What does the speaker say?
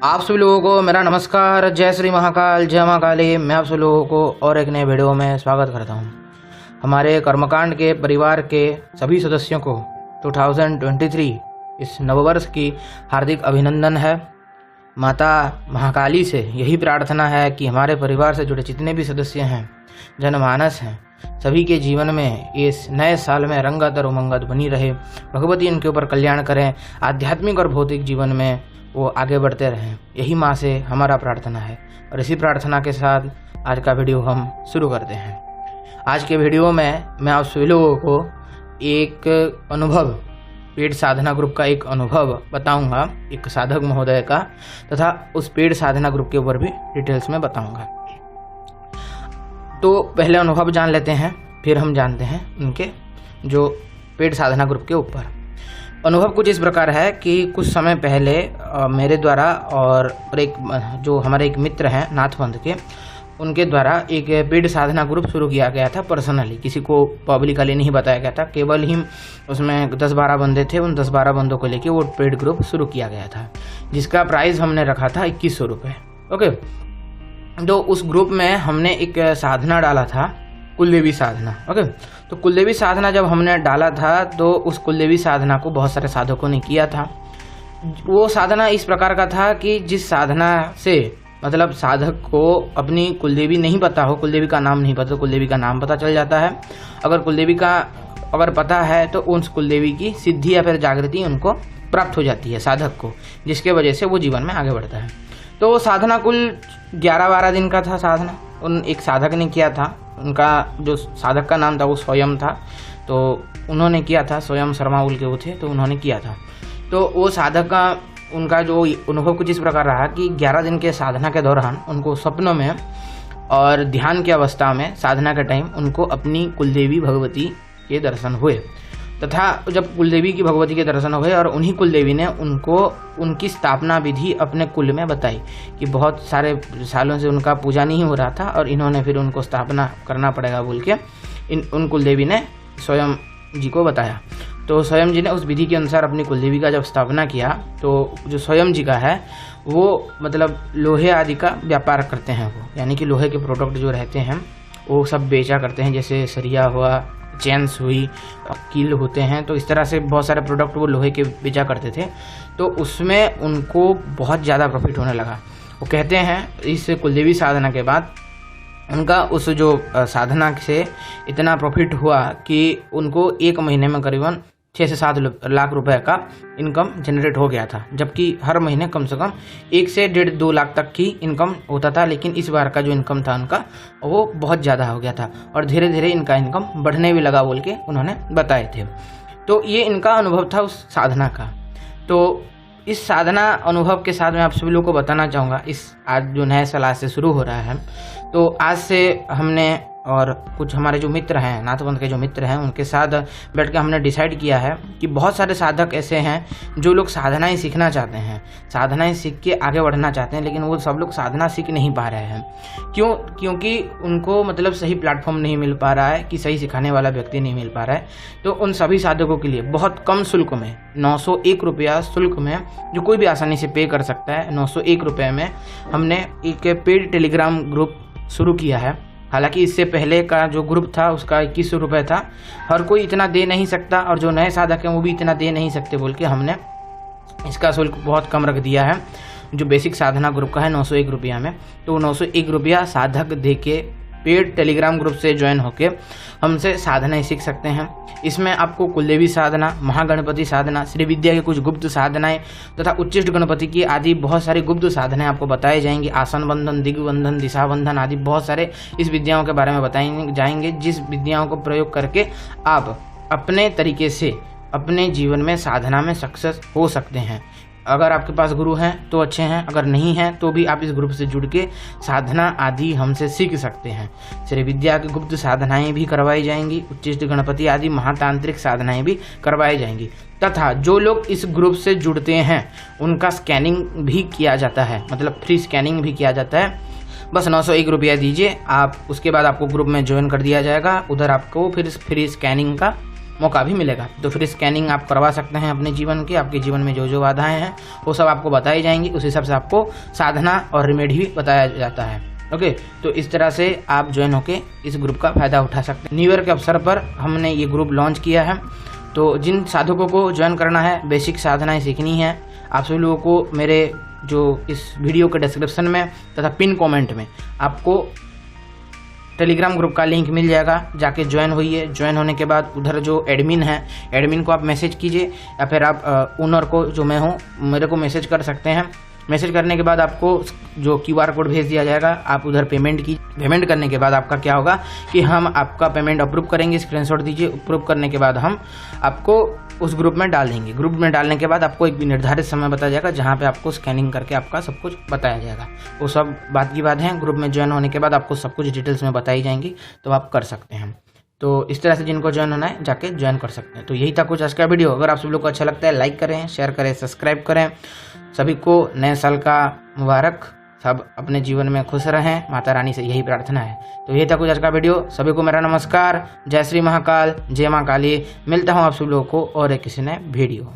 आप सभी लोगों को मेरा नमस्कार। जय श्री महाकाल, जय मां काली। मैं आप सभी लोगों को और एक नए वीडियो में स्वागत करता हूं। हमारे कर्मकांड के परिवार के सभी सदस्यों को 2023 इस नववर्ष की हार्दिक अभिनंदन है। माता महाकाली से यही प्रार्थना है कि हमारे परिवार से जुड़े जितने भी सदस्य हैं, जनमानस हैं, सभी के जीवन में इस नए साल में रंगत और उमंगत बनी रहे। भगवती इनके ऊपर कल्याण करें, आध्यात्मिक और भौतिक जीवन में वो आगे बढ़ते रहें। यही माँ से हमारा प्रार्थना है और इसी प्रार्थना के साथ आज का वीडियो हम शुरू करते हैं। आज के वीडियो में मैं आप सभी लोगों को एक अनुभव, पेड साधना ग्रुप का एक अनुभव बताऊंगा, एक साधक महोदय का, तथा उस पेड साधना ग्रुप के ऊपर भी डिटेल्स में बताऊंगा। तो पहले अनुभव जान लेते हैं, फिर हम जानते हैं उनके जो पेड साधना ग्रुप के ऊपर। अनुभव कुछ इस प्रकार है कि कुछ समय पहले मेरे द्वारा और एक जो हमारे एक मित्र हैं नाथपंथ के, उनके द्वारा एक पेड साधना ग्रुप शुरू किया गया था। पर्सनली किसी को पब्लिकली नहीं बताया गया था, केवल ही उसमें 10-12 बंदे थे। उन 10-12 बंदों को लेके वो पेड ग्रुप शुरू किया गया था, जिसका प्राइस हमने रखा था 2100 रुपये। ओके, तो उस ग्रुप में हमने एक साधना डाला था, कुलदेवी साधना। ओके, तो कुलदेवी साधना जब हमने डाला था तो उस कुलदेवी साधना को बहुत सारे साधकों ने किया था। वो साधना इस प्रकार का था कि जिस साधना से मतलब साधक को अपनी कुलदेवी नहीं पता हो, कुलदेवी का नाम नहीं पता, तो कुलदेवी का नाम पता चल जाता है। अगर कुलदेवी का अगर पता है तो उस कुलदेवी की सिद्धि या फिर जागृति उनको प्राप्त हो जाती है साधक को, जिसके वजह से वो जीवन में आगे बढ़ता है। तो साधना कुल 11-12 दिन का था। साधना उन एक साधक ने किया था, उनका जो साधक का नाम था वो स्वयं था, तो उन्होंने किया था। स्वयं शर्मा उल के वो थे, तो उन्होंने किया था। तो वो साधक का उनका जो अनुभव कुछ इस प्रकार रहा कि 11 दिन के साधना के दौरान उनको सपनों में और ध्यान की अवस्था में साधना के टाइम उनको अपनी कुलदेवी भगवती के दर्शन हुए, तथा जब कुलदेवी की भगवती के दर्शन हुए और उन्हीं कुलदेवी ने उनको उनकी स्थापना विधि अपने कुल में बताई कि बहुत सारे सालों से उनका पूजा नहीं हो रहा था और इन्होंने फिर उनको स्थापना करना पड़ेगा बोल के उन कुलदेवी ने स्वयं जी को बताया। तो स्वयं जी ने उस विधि के अनुसार अपनी कुलदेवी का जब स्थापना किया, तो जो स्वयं जी का है वो मतलब लोहे आदि का व्यापार करते हैं वो, यानी कि लोहे के प्रोडक्ट जो रहते हैं वो सब बेचा करते हैं, जैसे सरिया हुआ, चेन्स हुई, कील होते हैं, तो इस तरह से बहुत सारे प्रोडक्ट वो लोहे के बेचा करते थे। तो उसमें उनको बहुत ज़्यादा प्रॉफिट होने लगा। वो कहते हैं इस कुलदेवी साधना के बाद उनका उस जो साधना से इतना प्रॉफिट हुआ कि उनको एक महीने में करीबन 6 से 7 लाख रुपए का इनकम जनरेट हो गया था, जबकि हर महीने कम से कम 1 से 1.5-2 लाख तक की इनकम होता था। लेकिन इस बार का जो इनकम था उनका वो बहुत ज़्यादा हो गया था और धीरे धीरे इनका इनकम बढ़ने भी लगा बोल के उन्होंने बताए थे। तो ये इनका अनुभव था उस साधना का। तो इस साधना अनुभव के साथ मैं आप सभी लोगों को बताना चाहूँगा, इस आज जो नए साल से शुरू हो रहा है, तो आज से हमने और कुछ हमारे जो मित्र हैं, नाथपंथ के जो मित्र हैं, उनके साथ बैठ के हमने डिसाइड किया है कि बहुत सारे साधक ऐसे हैं जो लोग साधनाएं सीखना चाहते हैं, साधनाएं सीख के आगे बढ़ना चाहते हैं, लेकिन वो सब लोग साधना सीख नहीं पा रहे हैं। क्योंकि उनको मतलब सही प्लेटफॉर्म नहीं मिल पा रहा है, कि सही सिखाने वाला व्यक्ति नहीं मिल पा रहा है। तो उन सभी साधकों के लिए बहुत कम शुल्क में, 901 रुपया शुल्क में, जो कोई भी आसानी से पे कर सकता है, 901 रुपये में हमने एक पेड टेलीग्राम ग्रुप शुरू किया है। हालांकि इससे पहले का जो ग्रुप था उसका 2100 रुपये था। हर कोई इतना दे नहीं सकता और जो नए साधक हैं वो भी इतना दे नहीं सकते बोल के हमने इसका शुल्क बहुत कम रख दिया है। जो बेसिक साधना ग्रुप का है 901 रुपया में, तो 901 रुपया साधक दे के पेड टेलीग्राम ग्रुप से ज्वाइन होके हमसे साधनाएं सीख सकते हैं। इसमें आपको कुलदेवी साधना, महागणपति साधना, श्री विद्या की कुछ गुप्त साधनाएं तथा उच्चिष्ट गणपति की आदि बहुत सारी गुप्त साधनाएं आपको बताई जाएंगी। आसन बंधन, दिग्बंधन, दिशा बंधन आदि बहुत सारे इस विद्याओं के बारे में बताए जाएंगे, जिस विद्याओं को प्रयोग करके आप अपने तरीके से अपने जीवन में साधना में सक्सेस हो सकते हैं। अगर आपके पास गुरु हैं तो अच्छे हैं, अगर नहीं हैं तो भी आप इस ग्रुप से जुड़ के साधना आदि हमसे सीख सकते हैं। श्री विद्या की गुप्त साधनाएं भी करवाई जाएंगी, उच्चिष्ट गणपति आदि महातांत्रिक साधनाएं भी करवाई जाएंगी, तथा जो लोग इस ग्रुप से जुड़ते हैं उनका स्कैनिंग भी किया जाता है, मतलब फ्री स्कैनिंग भी किया जाता है। बस 901 रुपया दीजिए आप, उसके बाद आपको ग्रुप में ज्वाइन कर दिया जाएगा। उधर आपको फिर फ्री स्कैनिंग का मौका भी मिलेगा। तो फिर स्कैनिंग आप करवा सकते हैं अपने जीवन की, आपके जीवन में जो जो बाधाएं हैं वो सब आपको बताई जाएंगी, उस हिसाब से आपको साधना और रेमेडी भी बताया जाता है। ओके, तो इस तरह से आप ज्वाइन होके इस ग्रुप का फ़ायदा उठा सकते हैं। न्यू ईयर के अवसर पर हमने ये ग्रुप लॉन्च किया है। तो जिन साधकों को ज्वाइन करना है, बेसिक साधनाएं सीखनी है, आप सभी लोगों को मेरे जो इस वीडियो के डिस्क्रिप्शन में तथा पिन कमेंट में आपको टेलीग्राम ग्रुप का लिंक मिल जाएगा, जाके ज्वाइन होइए। ज्वाइन होने के बाद उधर जो एडमिन है, एडमिन को आप मैसेज कीजिए या फिर आप ओनर को, जो मैं हूँ, मेरे को मैसेज कर सकते हैं। मैसेज करने के बाद आपको जो QR कोड भेज दिया जाएगा, आप उधर पेमेंट की। पेमेंट करने के बाद आपका क्या होगा कि हम आपका पेमेंट अप्रूव करेंगे, स्क्रीनशॉट दीजिए। अप्रूव करने के बाद हम आपको उस ग्रुप में डाल देंगे। ग्रुप में डालने के बाद आपको एक निर्धारित समय बताया जाएगा, जहाँ पे आपको स्कैनिंग करके आपका सब कुछ बताया जाएगा। वो सब बात की बात है। ग्रुप में ज्वाइन होने के बाद आपको सब कुछ डिटेल्स में बताई जाएंगी, तो आप कर सकते हैं। तो इस तरह से जिनको ज्वाइन होना है जाके ज्वाइन कर सकते हैं। तो यही था कुछ आज का वीडियो। अगर आप सब लोग को अच्छा लगता है, लाइक करें, शेयर करें, सब्सक्राइब करें। सभी को नए साल का मुबारक। सब अपने जीवन में खुश रहें, माता रानी से यही प्रार्थना है। तो यही था कुछ आज का वीडियो। सभी को मेरा नमस्कार। जय श्री महाकाल, जय माँ काली। मिलता हूँ आप सब लोगों को और एक किसी नए वीडियो।